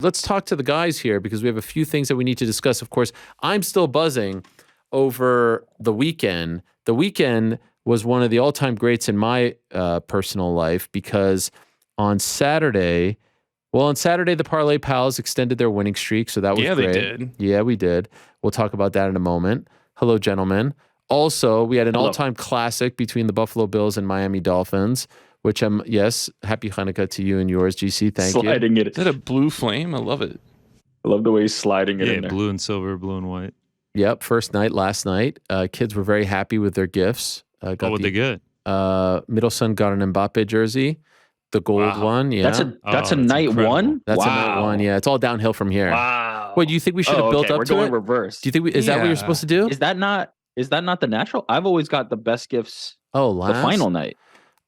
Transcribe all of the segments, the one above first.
Let's talk to the guys here because we have a few things that we need to discuss. Of course, I'm still buzzing over the weekend. The weekend was one of the all-time greats in my personal life because on Saturday, the Parlay Pals extended their winning streak, so that was great. Yeah, they did. Yeah, we did. We'll talk about that in a moment. Hello, gentlemen. Also, we had an all-time classic between the Buffalo Bills and Miami Dolphins, which yes, happy Hanukkah to you and yours, GC. Thank you. Sliding it. Is that a blue flame? I love it. I love the way he's sliding it in there. Blue and silver, blue and white. Yep, first night, last night. Kids were very happy with their gifts. What would they get? Middle son got an Mbappe jersey, the gold one. Yeah, that's a night incredible. one. That's a night one. Yeah, it's all downhill from here. Wow. What do you think we should have built up we're to going it? reverse. Do you think is that what you're supposed to do? Is that not the natural? I've always got the best gifts. The final night.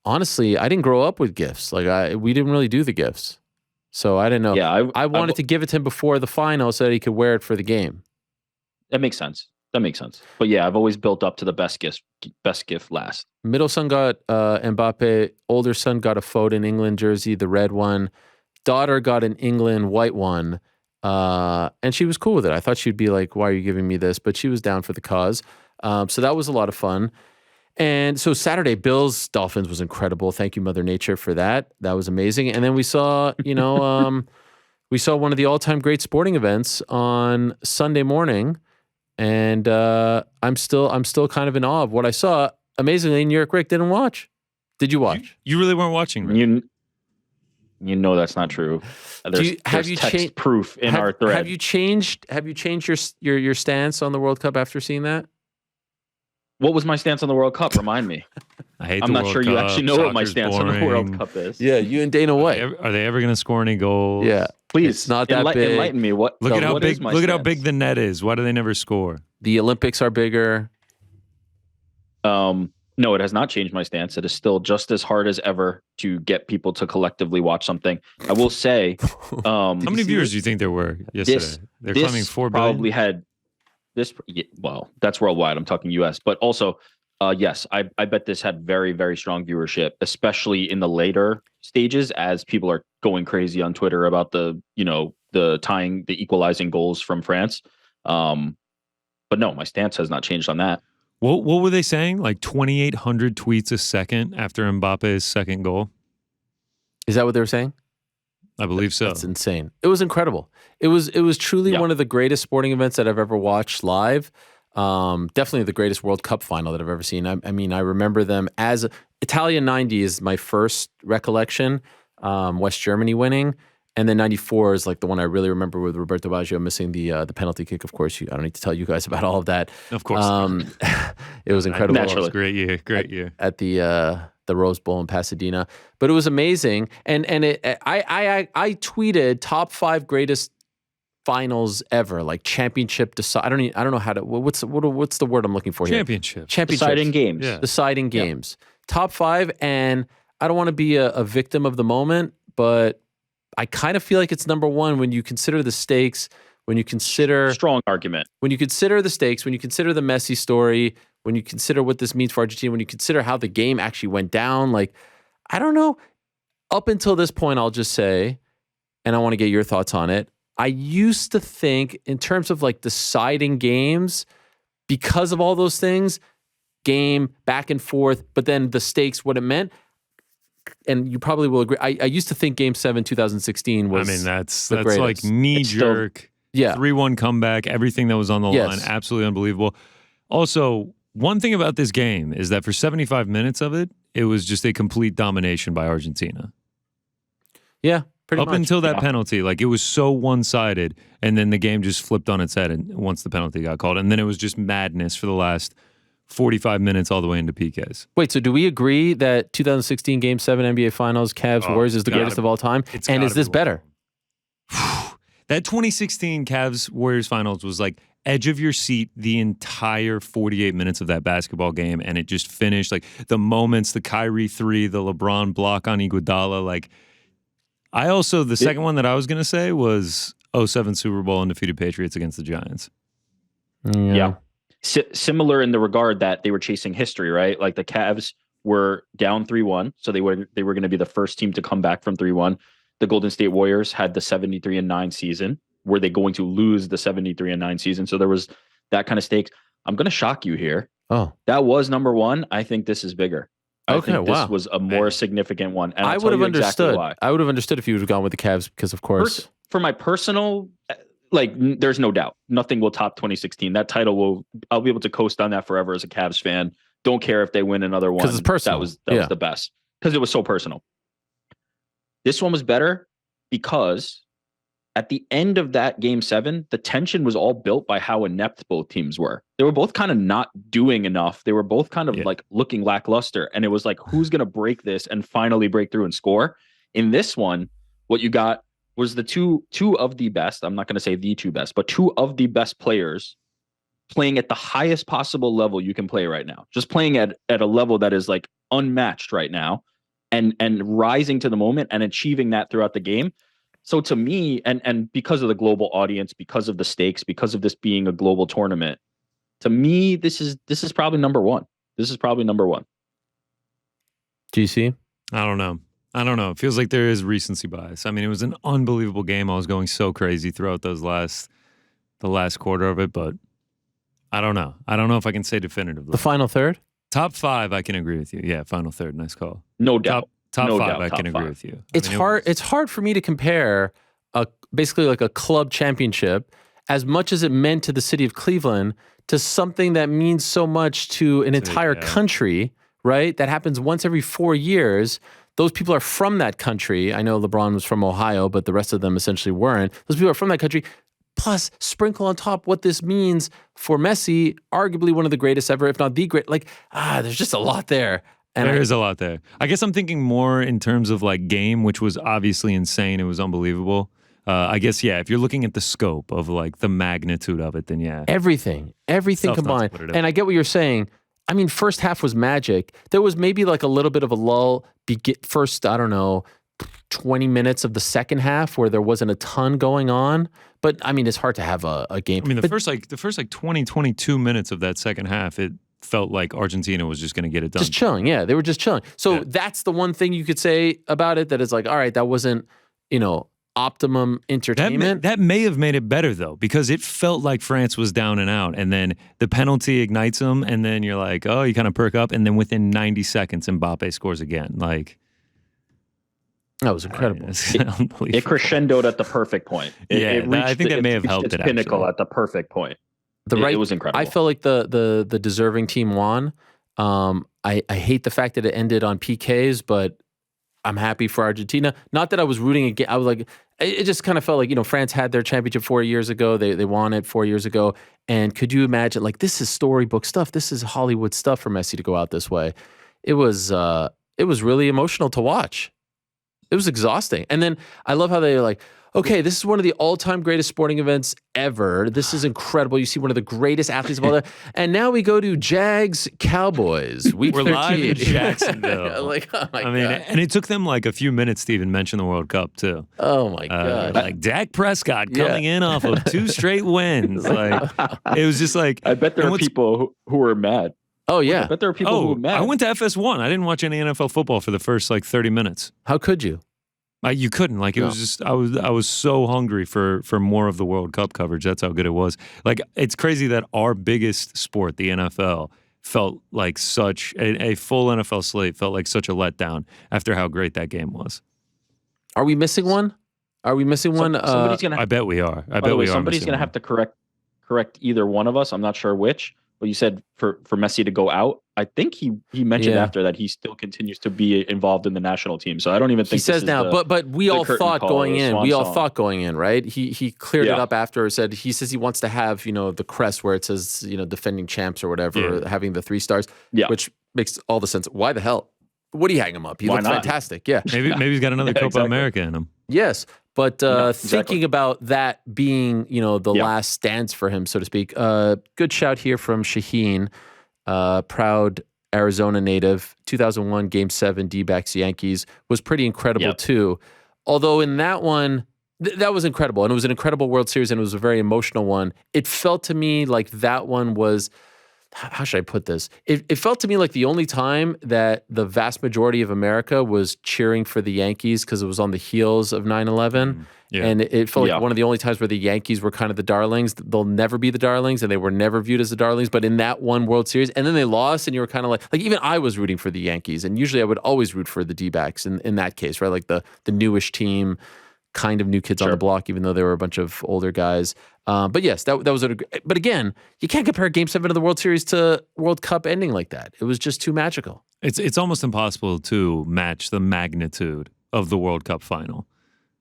Honestly, I didn't grow up with gifts. Like we didn't really do the gifts, so I didn't know. Yeah, I wanted to give it to him before the final so that he could wear it for the game. That makes sense. But yeah, I've always built up to the best gift last. Middle son got Mbappe. Older son got a Foden England jersey, the red one. Daughter got an England white one. And she was cool with it. I thought she'd be like, why are you giving me this? But she was down for the cause. So that was a lot of fun. And so Saturday, Bills Dolphins was incredible. Thank you, Mother Nature, for that. That was amazing. And then we saw, we saw one of the all-time great sporting events on Sunday morning. And I'm still kind of in awe of what I saw. Amazingly, NYRic didn't watch. Did you watch? You really weren't watching, Rick. You know that's not true. There's text proof in our thread. Have you changed your stance on the World Cup after seeing that? What was my stance on the World Cup? Remind me. I'm not sure you actually know what my stance on the World Cup is. Yeah, you and Dana White. Are they ever going to score any goals? Yeah, please. It's not that big. Enlighten me. Look at how big. Look at how big the net is. Why do they never score? The Olympics are bigger. No, it has not changed my stance. It is still just as hard as ever to get people to collectively watch something. I will say. How many viewers do you think there were yesterday? They're climbing 4 billion. Probably had this. Well, that's worldwide. I'm talking U.S. But also, yes, I bet this had very, very strong viewership, especially in the later stages as people are going crazy on Twitter about the equalizing goals from France. But no, my stance has not changed on that. What were they saying? Like 2,800 tweets a second after Mbappe's second goal? Is that what they were saying? I believe so. That's insane. It was incredible. It was truly one of the greatest sporting events that I've ever watched live. Definitely the greatest World Cup final that I've ever seen. I mean, I remember them as Italia 90 is my first recollection. West Germany winning. And then 94 is like the one I really remember with Roberto Baggio missing the penalty kick. Of course, I don't need to tell you guys about all of that. Of course. It was incredible. Naturally. It was a great year. At the Rose Bowl in Pasadena. But it was amazing. And I tweeted top 5 greatest finals ever, like championship I don't know how to what's the word I'm looking for here? Championship. Deciding games. Yeah. Deciding games. Top 5, and I don't want to be a victim of the moment, but I kind of feel like it's number 1 when you consider the stakes, when you consider strong argument. When you consider the stakes, when you consider the Messi story, when you consider what this means for Argentina, when you consider how the game actually went down, like I don't know. Up until this point, I'll just say, and I want to get your thoughts on it. I used to think in terms of like deciding games, because of all those things, game back and forth, but then the stakes, what it meant. And you probably will agree. I used to think Game 7 2016 was. I mean, that's greatest. like knee jerk. Yeah. 3-1 comeback. Everything that was on the line. Absolutely unbelievable. Also, one thing about this game is that for 75 minutes of it, it was just a complete domination by Argentina. Yeah, pretty much. Up until that penalty, like it was so one-sided, and then the game just flipped on its head and once the penalty got called. And then it was just madness for the last 45 minutes all the way into PKs. Wait, so do we agree that 2016 Game 7 NBA Finals, Cavs Warriors is the greatest of all time? And is this better? That 2016 Cavs Warriors Finals was like edge of your seat the entire 48 minutes of that basketball game, and it just finished like the moments, the Kyrie 3, the LeBron block on Iguodala. Like, the second one that I was going to say was 07 Super Bowl undefeated Patriots against the Giants. Yeah. Similar in the regard that they were chasing history, right? Like the Cavs were down 3-1, so they were going to be the first team to come back from 3-1. the Golden State Warriors had the 73-9 season. Were they going to lose the 73-9 season? So there was that kind of stakes. I'm going to shock you here. Oh, that was number one. I think this is bigger. I think this was a more significant one. And I would have understood. Exactly why. I would have understood if you would have gone with the Cavs because, of course, for my personal, like, there's no doubt, nothing will top 2016. That title I'll be able to coast on that forever as a Cavs fan. Don't care if they win another one. Because it's personal. That was the best because it was so personal. This one was better because at the end of that game 7, the tension was all built by how inept both teams were. They were both kind of not doing enough. They were both kind of like looking lackluster. And it was like, who's going to break this and finally break through and score? In this one, what you got was the two of the best. I'm not going to say the two best, but 2 of the best players playing at the highest possible level you can play right now. Just playing at a level that is like unmatched right now and rising to the moment and achieving that throughout the game. So to me, and because of the global audience, because of the stakes, because of this being a global tournament, to me, this is probably number one. This is probably number one. GC? I don't know. It feels like there is recency bias. I mean, it was an unbelievable game. I was going so crazy throughout the last quarter of it, but I don't know. I don't know if I can say definitively. The final third? Top 5, I can agree with you. Yeah, final third. Nice call. No doubt. Top no 5, doubt, I can agree 5. with you. It's hard. It's hard for me to compare basically like a club championship, as much as it meant to the city of Cleveland, to something that means so much to an entire country, right? That happens once every 4 years. Those people are from that country. I know LeBron was from Ohio, but the rest of them essentially weren't. Those people are from that country. Plus, sprinkle on top what this means for Messi, arguably one of the greatest ever, if not the great. Like, there's just a lot there. And there is a lot there. I guess I'm thinking more in terms of like game, which was obviously insane. It was unbelievable. I guess, if you're looking at the scope of like the magnitude of it, then Everything combined. And I get what you're saying. I mean, first half was magic. There was maybe like a little bit of a lull first, 20 minutes of the second half where there wasn't a ton going on. But I mean, it's hard to have a game. I mean, the first 20, 22 minutes of that second half, it felt like Argentina was just going to get it done. Just chilling. Yeah, they were just chilling. So that's the one thing you could say about it, that is like, all right, that wasn't, optimum entertainment. That may have made it better, though, because it felt like France was down and out. And then the penalty ignites them. And then you're like, oh, you kind of perk up. And then within 90 seconds, Mbappe scores again. Like, that was incredible. It crescendoed at the perfect point. It reached I think that may have helped its it. Pinnacle actually. At the perfect point. It was incredible. I felt like the deserving team won. I hate the fact that it ended on PKs, but I'm happy for Argentina. Not that I was rooting against. I was like, it just kind of felt like, France had their championship 4 years ago. They won it 4 years ago. And could you imagine, like, this is storybook stuff. This is Hollywood stuff for Messi to go out this way. It was really emotional to watch. It was exhausting. And then I love how they're like, okay, this is one of the all-time greatest sporting events ever. This is incredible. You see one of the greatest athletes of all time. And now we go to Jags Cowboys. We're live in Jacksonville. Like, oh my God. And it took them like a few minutes to even mention the World Cup too. Oh my God. Like Dak Prescott coming in off of 2 straight wins. Like, it was just like, I bet there are people who were mad. Oh yeah. I bet there are people who were mad. I went to FS1. I didn't watch any NFL football for the first like 30 minutes. How could you? You couldn't. Like, it was just, I was so hungry for more of the World Cup coverage. That's how good it was. Like, it's crazy that our biggest sport, the NFL, felt like such a full NFL slate felt like such a letdown after how great that game was. Are we missing one? Somebody's gonna. I bet we are. Somebody's gonna have to correct either one of us. I'm not sure which. But you said for Messi to go out. I think he mentioned after that he still continues to be involved in the national team. So I don't even think he says now. But we all thought going in. We all thought going in, right? He cleared it up after. He says he wants to have the crest where it says defending champs or whatever, having the 3 stars. Yeah, which makes all the sense. Why the hell? What do you hang him up? He looks fantastic. Yeah, maybe he's got another Copa America in him. Yes. But thinking about that being, the last stance for him, so to speak, good shout here from Shaheen, proud Arizona native, 2001 Game 7 D-backs Yankees, was pretty incredible too. Although in that one, that was incredible, and it was an incredible World Series, and it was a very emotional one. It felt to me like that one was how should I put this? It felt to me like the only time that the vast majority of America was cheering for the Yankees because it was on the heels of 9/11. Yeah. And it felt like one of the only times where the Yankees were kind of the darlings. They'll never be the darlings, and they were never viewed as the darlings. But in that one World Series, and then they lost, and you were kind of like even I was rooting for the Yankees. And usually I would always root for the D-backs in that case, right? Like the newish team, kind of new kids on the block, even though they were a bunch of older guys. But yes, that was but again, you can't compare Game 7 of the World Series to World Cup ending like that. It was just too magical. It's almost impossible to match the magnitude of the World Cup final.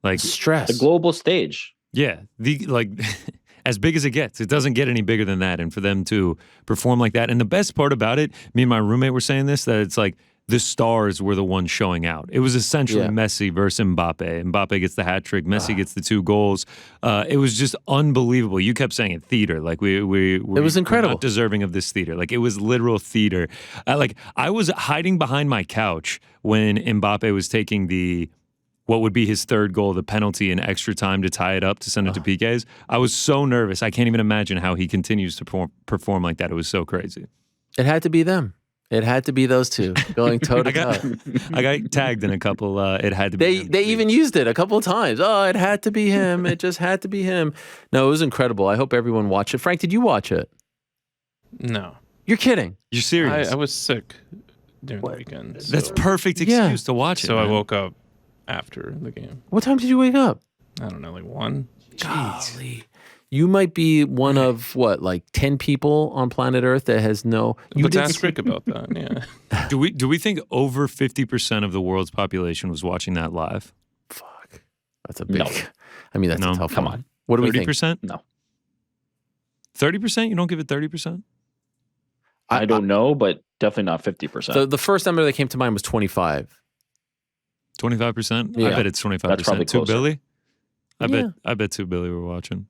Like stress. The global stage. Yeah. As big as it gets. It doesn't get any bigger than that. And for them to perform like that. And the best part about it, me and my roommate were saying this, that it's like the stars were the ones showing out. It was essentially Messi versus Mbappe. Mbappe gets the hat trick. Messi gets the 2 goals. It was just unbelievable. You kept saying it, theater. Like it was incredible. We're not deserving of this theater. Like it was literal theater. I was hiding behind my couch when Mbappe was taking what would be his 3rd goal, the penalty in extra time to tie it up to send it to PKs. I was so nervous. I can't even imagine how he continues to perform like that. It was so crazy. It had to be them. It had to be those two going toe to toe. I got tagged in a couple. It had to be. They even used it a couple of times. Oh, it had to be him. It just had to be him. No, it was incredible. I hope everyone watched it. Frank, did you watch it? No. You're kidding. You're serious. I was sick during the weekend. So, That's perfect excuse to watch it. So man. I woke up after the game. What time did you wake up? I don't know, like 1. Golly. You might be one of, 10 people on planet Earth that has no... Let's ask Rick about that, yeah. Do we think over 50% of the world's population was watching that live? Fuck. That's a big... No. I mean, that's a tough Come one. on. What do we think? 30%? No. 30%? You don't give it 30%? I don't know, but definitely not 50%. The first number that came to mind was 25. 25%? Yeah. I bet it's 25%. That's probably 2 closer. Billy? I bet 2 Billy were watching.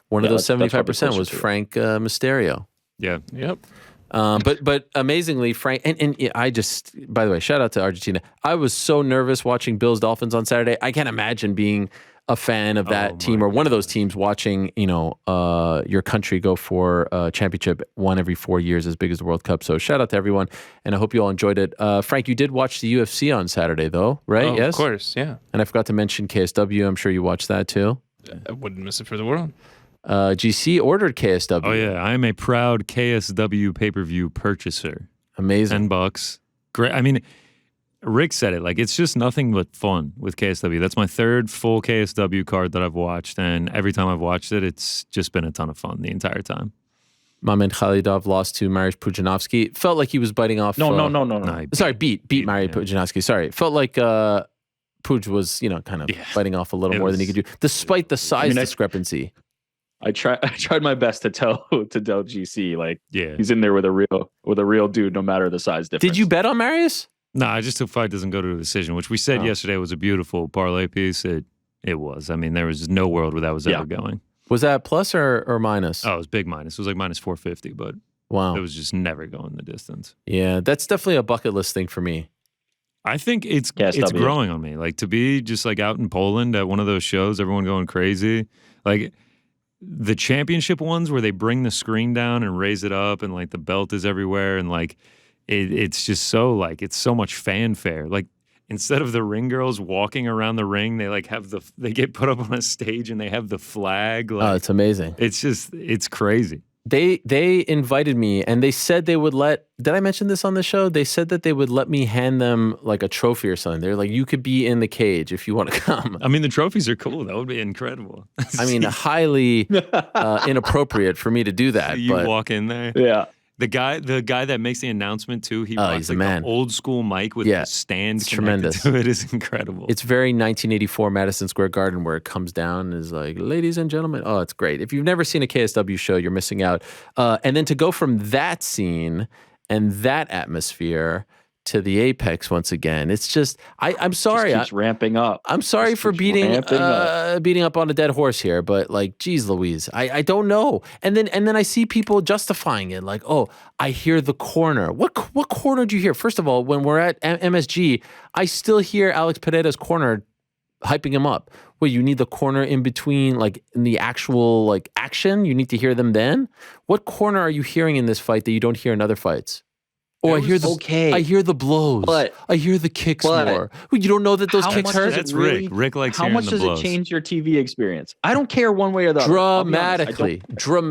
One of those that's 75% was to it. Frank Mysterio. Yeah. Yep. But amazingly, Frank, and I just, by the way, shout out to Argentina. I was so nervous watching Bills Dolphins on Saturday. I can't imagine being a fan of that team or one of those teams watching, your country go for a championship one every 4 years as big as the World Cup. So shout out to everyone, and I hope you all enjoyed it. Frank, you did watch the UFC on Saturday, though, right? Oh, Yes? Of course, yeah. And I forgot to mention KSW. I'm sure you watched that too. I wouldn't miss it for the world. GC ordered KSW. Oh, yeah. I am a proud KSW pay-per-view purchaser. Amazing. $10. Great. I mean, Rick said it. Like, it's just nothing but fun with KSW. That's my 3rd full KSW card that I've watched, and every time I've watched it, it's just been a ton of fun the entire time. Mamed Khalidov lost to Mariusz Pudzianowski. Felt like he was biting off... No. Sorry, beat Mariusz Pudzianowski. Sorry. Felt like Puj was, kind of biting off a little more than he could do, despite the size discrepancy. I tried my best to tell GC, like, Yeah. he's in there with a real dude, no matter the size difference. Did you bet on Marius? No, I just hope fight doesn't go to a decision, which we said yesterday was a beautiful parlay piece. It was. I mean, there was no world where that was ever going. Was that plus or minus? Oh, it was big minus. It was like minus 450, but wow, it was just never going the distance. Yeah, that's definitely a bucket list thing for me. I think it's growing on me. Like, to be just like out in Poland at one of those shows, everyone going crazy. Like, the championship ones where they bring the screen down and raise it up and like the belt is everywhere and like it's just so like it's so much fanfare. Like, instead of the ring girls walking around the ring, they like they get put up on a stage and they have the flag. Like, oh, it's amazing. It's crazy. They invited me and they said they would did I mention this on the show? They said that they would let me hand them like a trophy or something. They're like, you could be in the cage if you want to come. I mean, the trophies are cool. That would be incredible. I mean, highly inappropriate for me to do that. You walk in there. Yeah. The guy that makes the announcement too, he rocks he's a like man. the old school mic with the stand connected tremendous. to it. Is incredible. It's very 1984 Madison Square Garden where it comes down and is like, ladies and gentlemen. Oh, it's great. If you've never seen a KSW show, you're missing out. And then to go from that scene and that atmosphere to the Apex once again, it's just I'm sorry. Just keeps ramping up. I'm sorry for beating up on a dead horse here, but like, geez Louise, I don't know. And then I see people justifying it like, oh, I hear the corner. What corner do you hear? First of all, when we're at MSG, I still hear Alex Pereira's corner hyping him up. Well, you need the corner in between, like in the actual like action. You need to hear them then. What corner are you hearing in this fight that you don't hear in other fights? Oh, I hear the blows. But I hear the kicks more. Well, you don't know that those kicks hurt? That's Rick. Rick likes how hearing much the does blows. it change your TV experience? I don't care one way or the other. Dramatically.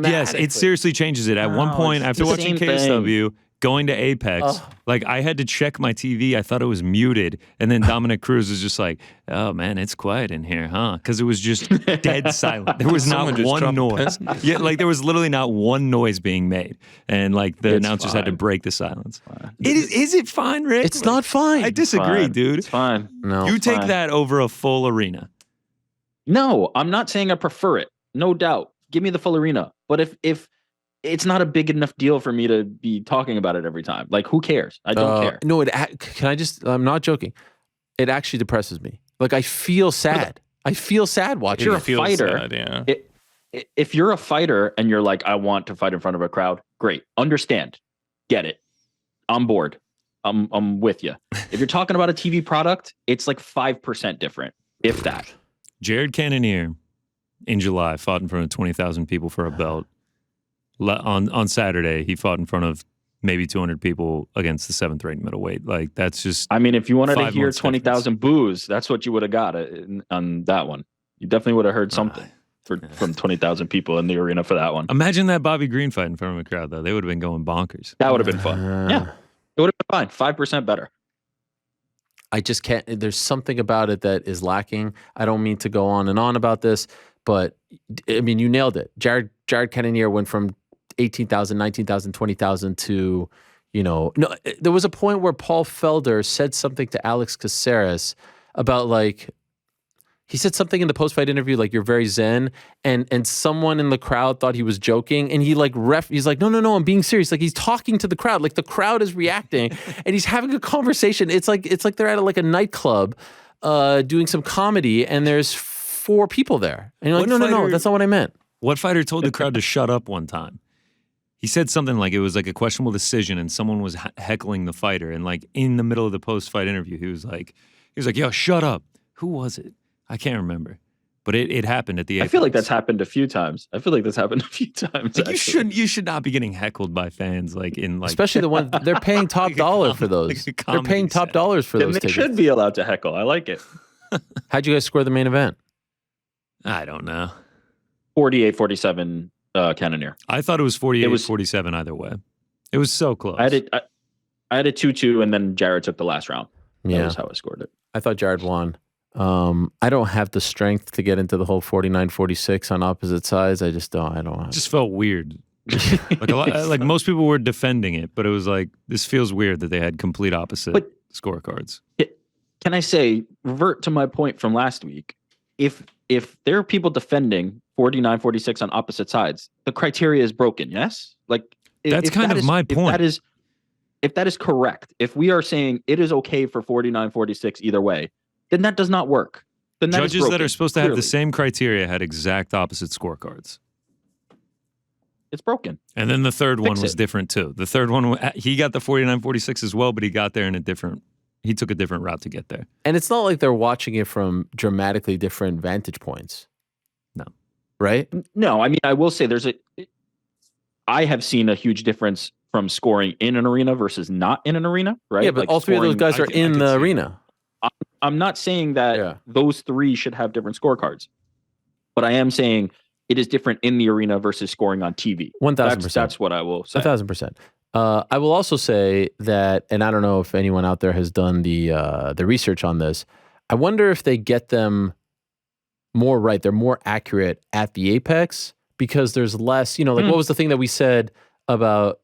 Yes, it seriously changes it. At one point, after watching KSW, going to Apex, like I had to check my TV. I thought it was muted. And then Dominic Cruz was just like, oh man, it's quiet in here, huh? Because it was just dead silent. There was not one noise. Yeah, like there was literally not one noise being made. And like the announcers had to break the silence. Is it fine, Rick? It's not fine. I disagree, dude. It's fine. No. You take that over a full arena. No, I'm not saying I prefer it. No doubt. Give me the full arena. But if it's not a big enough deal for me to be talking about it every time. Like, who cares? I don't care. No, I'm not joking. It actually depresses me. Like, I feel sad. I feel sad watching You're it. a fighter. Sad, yeah. If you're a fighter and you're like, I want to fight in front of a crowd, great. Understand. Get it. I'm bored. I'm with you. If you're talking about a TV product, it's like 5% different, if that. Jared Cannonier in July fought in front of 20,000 people for a belt. On Saturday, he fought in front of maybe 200 people against the 7th ranked middleweight. Like, that's just. I mean, if you wanted to hear 20,000 20,000 boos, that's what you would have got on that one. You definitely would have heard something from 20,000 people in the arena for that one. Imagine that Bobby Green fight in front of a crowd, though. They would have been going bonkers. That would have been fun. Yeah. It would have been fine. 5% better. I just can't. There's something about it that is lacking. I don't mean to go on and on about this, but I mean, you nailed it. Jared Cannonier went from 18,000, 19,000, 20,000 to, no, there was a point where Paul Felder said something to Alex Caceres about like, he said something in the post-fight interview, like, you're very zen, and someone in the crowd thought he was joking, and he like he's like, no, I'm being serious. Like, he's talking to the crowd, like the crowd is reacting, and he's having a conversation. It's like they're at like a nightclub, doing some comedy, and there's 4 people there, and you're like, no, that's not what I meant. What fighter told the crowd to shut up one time? He said something like it was like a questionable decision, and someone was heckling the fighter, and like in the middle of the post-fight interview, he was like, yo, shut up. Who was it? I can't remember, but it happened at the Apex. I feel like that's happened a few times. Like, you should not be getting heckled by fans, like in like, especially the ones they're paying top dollar for those. They're paying top dollars for those. They tickets. should be allowed to heckle. I like it. How'd you guys score the main event? I don't know. 48-47 Cannonier. I thought it was 48-47 either way. It was so close. I had a 2-2, and then Jared took the last round. That was how I scored it. I thought Jared won. I don't have the strength to get into the whole 49-46 on opposite sides. I just don't. It just felt weird. like most people were defending it, but it was like, this feels weird that they had complete opposite scorecards. Can I say, revert to my point from last week? If there are people defending 49-46 on opposite sides, the criteria is broken. Yes, like that's kind of my point. If that is correct, if we are saying it is okay for 49-46 either way, then that does not work. Then that judges that are supposed to have the same criteria had exact opposite scorecards. It's broken. And then the third one was different too. The third one, he got the 49-46 as well, but he got there in he took a different route to get there. And it's not like they're watching it from dramatically different vantage points. No. Right? No, I mean, I will say I have seen a huge difference from scoring in an arena versus not in an arena, right? Yeah, but all 3 of those guys are in the arena. I'm not saying that those 3 should have different scorecards, but I am saying it is different in the arena versus scoring on TV. 1,000%. That's what I will say. 1,000%. I will also say that, and I don't know if anyone out there has done the research on this. I wonder if they get them more right. They're more accurate at the Apex because there's less. What was the thing that we said about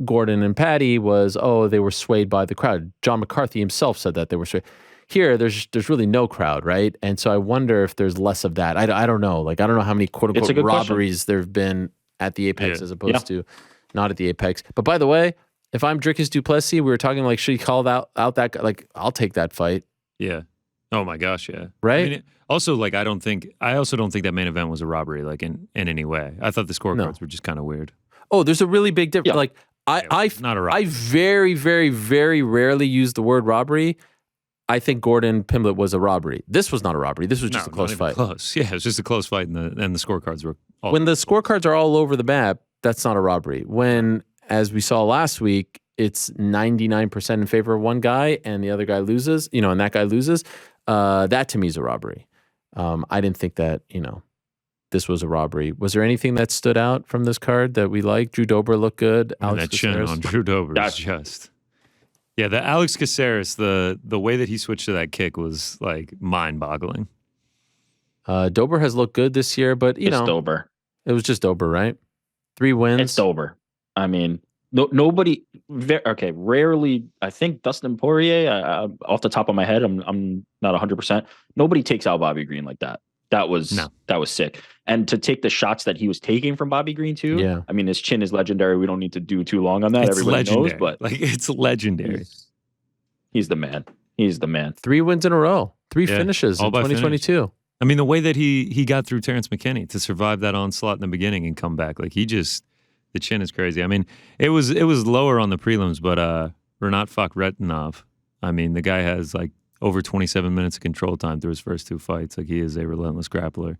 Gordon and Patty was, they were swayed by the crowd. John McCarthy himself said that they were swayed. Here, there's really no crowd, right? And so I wonder if there's less of that. I don't know. Like, I don't know how many quote unquote robberies there have been at the Apex as opposed to not at the Apex. But by the way, if I'm Dricus Duplessis, we were talking like, should he call out that guy? Like, I'll take that fight. Yeah. Oh my gosh, yeah. Right? I mean, also, like, I also don't think that main event was a robbery, like in any way. I thought the scorecards were just kind of weird. Oh, there's a really big difference. Like, not a robbery. I very, very, very rarely use the word robbery. I think Gordon Pimblett was a robbery. This was not a robbery. This was just a not close even fight. Close. Yeah, it was just a close fight, and the scorecards were all When the scorecards are all over the map, that's not a robbery. When, as we saw last week, it's 99% in favor of one guy and the other guy loses, and that guy loses, that to me is a robbery. I didn't think that, this was a robbery. Was there anything that stood out from this card that we liked? Drew Dober looked good. And that chin on Drew Dober is just... Yeah, the Alex Caceres, the way that he switched to that kick was like mind-boggling. Dober has looked good this year, but Dober. It was just Dober, right? 3 wins. It's Dober. I mean, nobody. Rarely. I think Dustin Poirier. Off the top of my head, I'm not 100%. Nobody takes out Bobby Green like that. That was sick. And to take the shots that he was taking from Bobby Green too. Yeah. I mean, his chin is legendary. We don't need to do too long on that. It's Everybody legendary. knows, but it's legendary. He's the man. He's the man. 3 wins in a row. 3 finishes in 2022. I mean, the way that he got through Terrence McKinney to survive that onslaught in the beginning and come back, like the chin is crazy. I mean, it was lower on the prelims, but Renat Fakhretdinov, I mean, the guy has like over 27 minutes of control time through his first 2 fights. Like, he is a relentless grappler.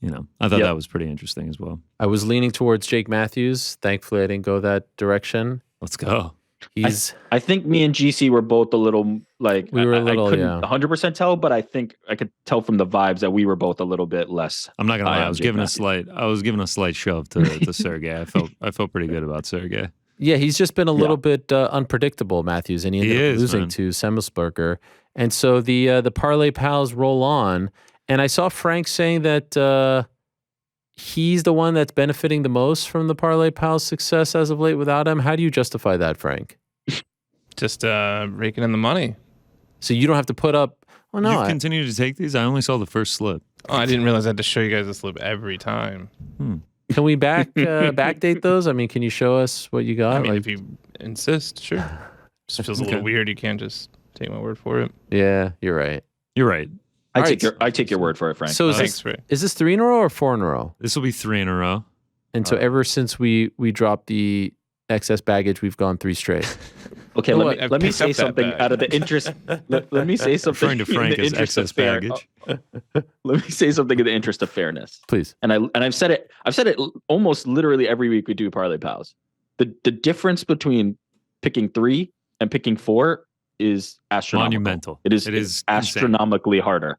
I thought that was pretty interesting as well. I was leaning towards Jake Matthews. Thankfully, I didn't go that direction. Let's go. I think me and GC were both a little like we were a little, I couldn't 100% tell, but I think I could tell from the vibes that we were both a little bit less. I'm not gonna lie. I was giving a slight shove to Sergey. I felt pretty good about Sergey. Yeah, he's just been a little bit unpredictable, Matthews, and he ended up losing to Semelsberger. And so the Parlay Pals roll on, and I saw Frank saying that he's the one that's benefiting the most from the Parlay Pals' success as of late without him. How do you justify that, Frank? Just raking in the money. So you don't have to put up. Oh no! You continue to take these. I only saw the first slip. Oh, I didn't realize I had to show you guys the slip every time. Can we backdate those? I mean, can you show us what you got? I mean, if you insist, sure. Just feels a little weird. You can't just take my word for it. Yeah, you're right. You're right. I take your word for it, Frank. So is this 3 in a row or 4 in a row? This will be 3 in a row. And so ever since we dropped the excess baggage, we've gone 3 straight. Okay, let me say something out of the interest. Let me say something. Referring to Frank as excess baggage. Let me say something in the interest of fairness, please. And I've said it almost literally every week we do Parlay Pals. The difference between picking 3 and picking 4 is astronomical. Monumental. It is astronomically harder.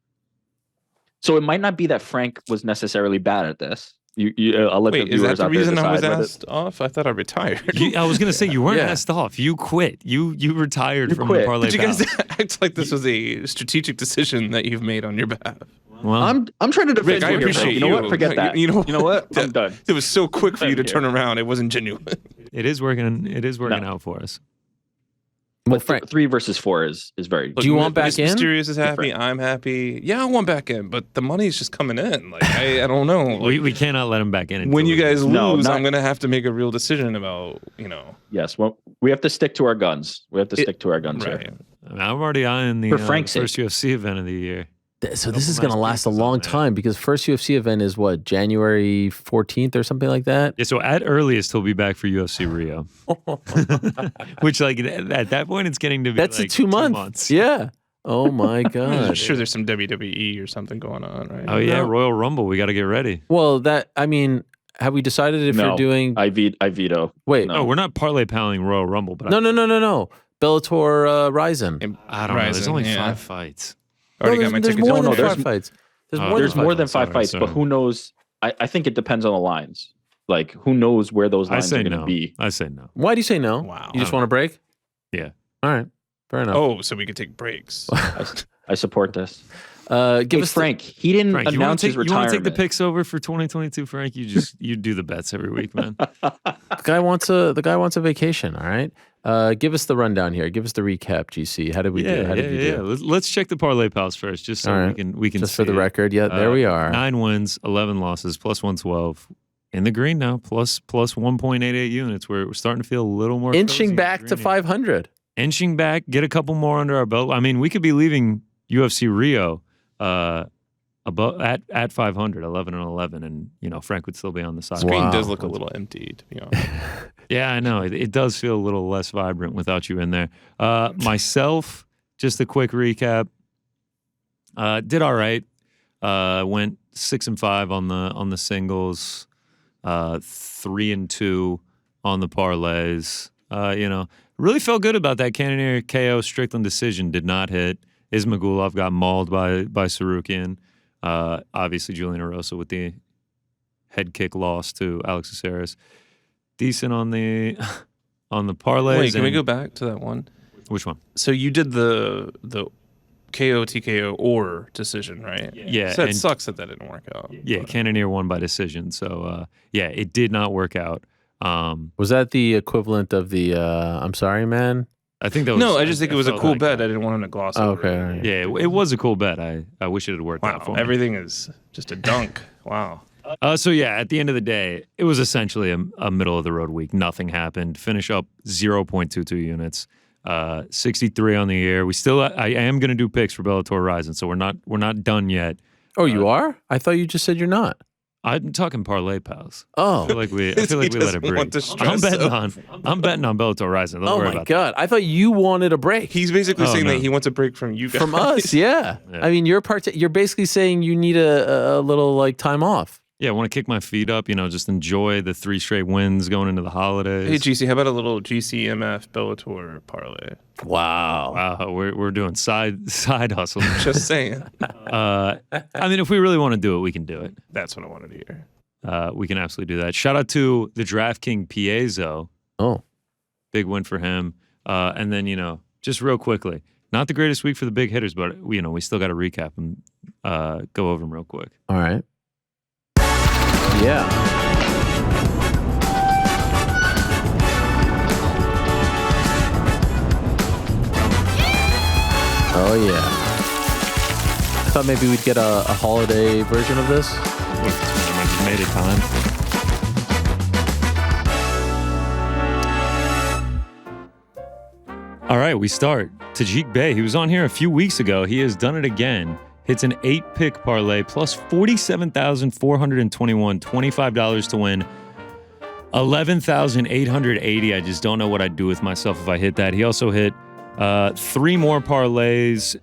So it might not be that Frank was necessarily bad at this. I'll let the viewers is that the out there reason I was decide asked off? I thought I retired. I was gonna say you weren't asked off. You quit. You retired from the Parlay But you Pals. guys act like this was a strategic decision that you've made on your behalf. Well, I'm trying to defend Rick, I you here, appreciate Frank. you. You know what? Forget that. You know what? I'm done. It was so quick for you to turn around. It wasn't genuine. it is working. It is working out for us. Well, Frank, 3 versus 4 is very. Do you want back in? Mysterious is happy. I'm happy. Yeah, I want back in, but the money's just coming in. Like I don't know. Like, we cannot let him back in. When you guys lose, I'm gonna have to make a real decision about Yes, well, we have to stick to our guns. We have to stick to our guns right. here. I'm already eyeing the Frank's first UFC event of the year. So this is going to last a long time because first UFC event is what, January 14th or something like that? Yeah, so at earliest he'll be back for UFC Rio. Which like at that point it's getting to be That's like a 2 months. Yeah. Oh my God. I'm sure there's some WWE or something going on, right? Oh yeah, Royal Rumble. We got to get ready. Well, have we decided if you're doing? I veto. Wait. No, we're not parlay palling Royal Rumble. But No. Bellator Ryzen. I don't know. There's only 5 fights. Already got my there's tickets. more than there's 5 fights. There's more than 5 fights, but who knows? I think it depends on the lines. Like, who knows where those lines are going to be? I say no. Why do you say no? Wow. You just want to break? Yeah. All right. Fair enough. Oh, so we could take breaks. I support this. Give us Frank. He didn't announce his retirement. You want to take the picks over for 2022, Frank? You do the bets every week, man. The guy wants a vacation. All right. Give us the rundown here. Give us the recap, GC. How did we do? How did you do? Let's check the Parlay Pals first, just so we can just see for the record. Yeah, there we are. 9 wins, 11 losses, plus 112. In the green now, plus 1.88 units. We're starting to feel a little more inching back to 500. Inching back, get a couple more under our belt. I mean, we could be leaving UFC Rio about at 500, 11-11, and Frank would still be on the side. Screen does look a little empty, to be honest. Yeah, I know. It does feel a little less vibrant without you in there. Myself, just a quick recap. Did all right. Went 6-5 on the singles, 3-2 on the parlays. Really felt good about that Cannonier KO Strickland decision. Did not hit. Ismagulov got mauled by Sarukian. Obviously, Julian Erosa with the head kick loss to Alex Caceres. Decent on the parlays. Wait, can we go back to that one? Which one? So you did the KO TKO or decision, right? Yeah. So it sucks that didn't work out. Yeah, Cannonier won by decision. So it did not work out. Was that the equivalent of the I'm sorry, man? I think that was. No, I just think it was a felt cool like bet. that. I didn't want him to gloss Oh, over. okay. Yeah, it was a cool bet. I wish it had worked out for Wow, me. everything is just a dunk. Wow. So at the end of the day, it was essentially a middle of the road week. Nothing happened. Finish up 0.22 units. 63 on the year. I am going to do picks for Bellator Rising, so we're not done yet. Oh, you are? I thought you just said you're not. I'm talking Parlay Pals. Oh. I feel like we let it doesn't breathe. want to stress I'm betting on Bellator Rising. Don't Oh worry my about God. I thought you wanted a break. He's basically Oh, saying no. that he wants a break from you guys. From us, yeah. Yeah. I mean, you're basically saying you need a little like time off. that. Yeah, I want to kick my feet up, just enjoy the 3 straight wins going into the holidays. Hey, GC, how about a little GCMF Bellator parlay? Wow. Wow, we're doing side hustle. Just saying. If we really want to do it, we can do it. That's what I wanted to hear. We can absolutely do that. Shout out to the DraftKings Piezo. Oh. Big win for him. And then, just real quickly, not the greatest week for the big hitters, but, we still got to recap and go over them real quick. All right. Yeah. Oh, yeah. I thought maybe we'd get a holiday version of this. Look, I just made it time. All right, we start. Tajik Bey, he was on here a few weeks ago. He has done it again. Hits an 8-pick parlay plus 47,421, $25 to win. 11,880. I just don't know what I'd do with myself if I hit that. He also hit 3 more parlays.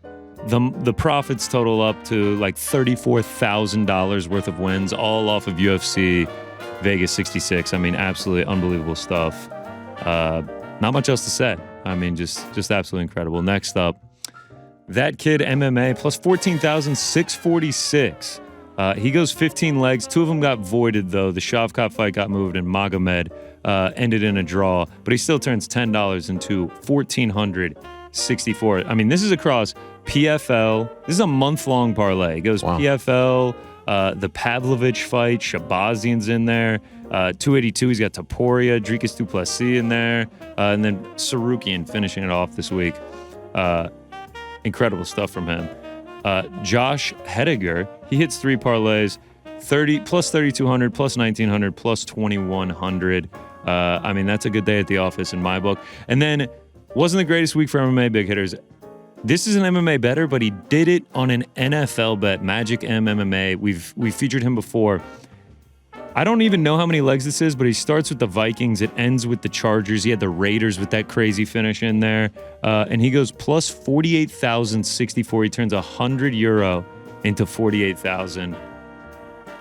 The profits total up to like $34,000 worth of wins, all off of UFC Vegas 66. Absolutely unbelievable stuff. Not much else to say. Just absolutely incredible. Next up, that kid MMA plus 14,646. He goes 15 legs. 2 of them got voided, though. The Shavkat fight got moved, and Magomed ended in a draw. But he still turns $10 into $1,464. This is across PFL. This is a month-long parlay. It goes PFL, the Pavlovich fight, Shabazian's in there. 282, he's got Topuria, Dricus Duplessis in there. And then Sarukian finishing it off this week. Incredible stuff from him. Josh Hediger, he hits 3 parlays, 30 plus 3,200, plus 1,900, plus 2,100. That's a good day at the office in my book. And then wasn't the greatest week for MMA big hitters. This is an MMA bettor, but he did it on an NFL bet, Magic M MMA. We've featured him before. I don't even know how many legs this is, but he starts with the Vikings. It ends with the Chargers. He had the Raiders with that crazy finish in there. And he goes plus 48,064. He turns €100 into 48,000.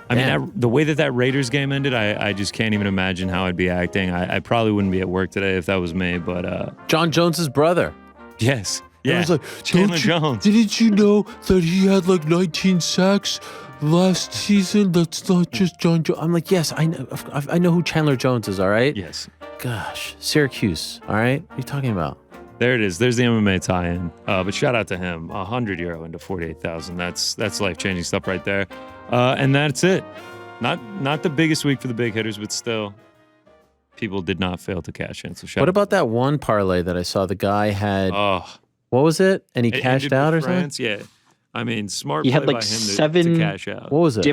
The way that Raiders game ended, I just can't even imagine how I'd be acting. I probably wouldn't be at work today if that was me, but... John Jones's brother. Yes. It Yeah. was like, Chandler Jones. Didn't you know that he had like 19 sacks last season? That's not just John Jones. I'm like, yes, I know who Chandler Jones is, all right? Yes. Gosh, Syracuse, all right? What are you talking about? There it is. There's the MMA tie-in. But shout out to him. €100 into 48,000. That's life-changing stuff right there. And that's it. Not the biggest week for the big hitters, but still, people did not fail to cash in. So shout What out. about that one parlay that I saw the guy had? Oh, What was it? And he it cashed ended out or with something? France. Yeah. Smart He play had like by him to 7 cash out. What was it? He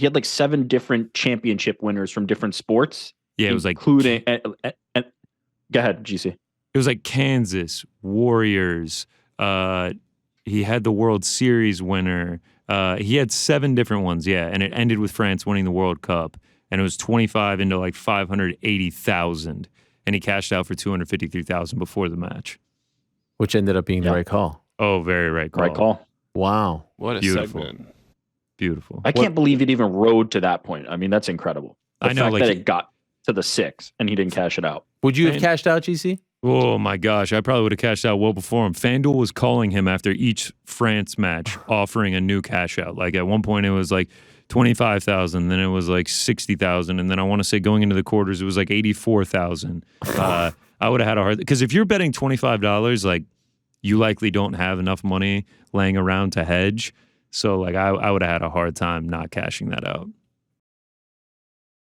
had like 7 different championship winners from different sports. Yeah, it was like including. Go ahead, GC. It was like Kansas, Warriors. He had the World Series winner. He had 7 different ones, yeah. And it ended with France winning the World Cup. And it was 25 into like 580,000. And he cashed out for 253,000 before the match. which ended up being the Yeah. right call. Oh, very right call. Right call. Wow. What a Beautiful. segment. Beautiful. I can't believe it even rode to that point. I mean, that's incredible. The I know, fact like- that it got to the 6 and he didn't cash it out. Would you have And- cashed out, GC? Oh my gosh, I probably would have cashed out well before him. FanDuel was calling him after each France match, offering a new cash out. Like at one point, it was like 25,000, then it was like 60,000, and then I want to say going into the quarters, it was like 84,000. I would have had a hard because if you're betting $25, like you likely don't have enough money laying around to hedge. So like I would have had a hard time not cashing that out.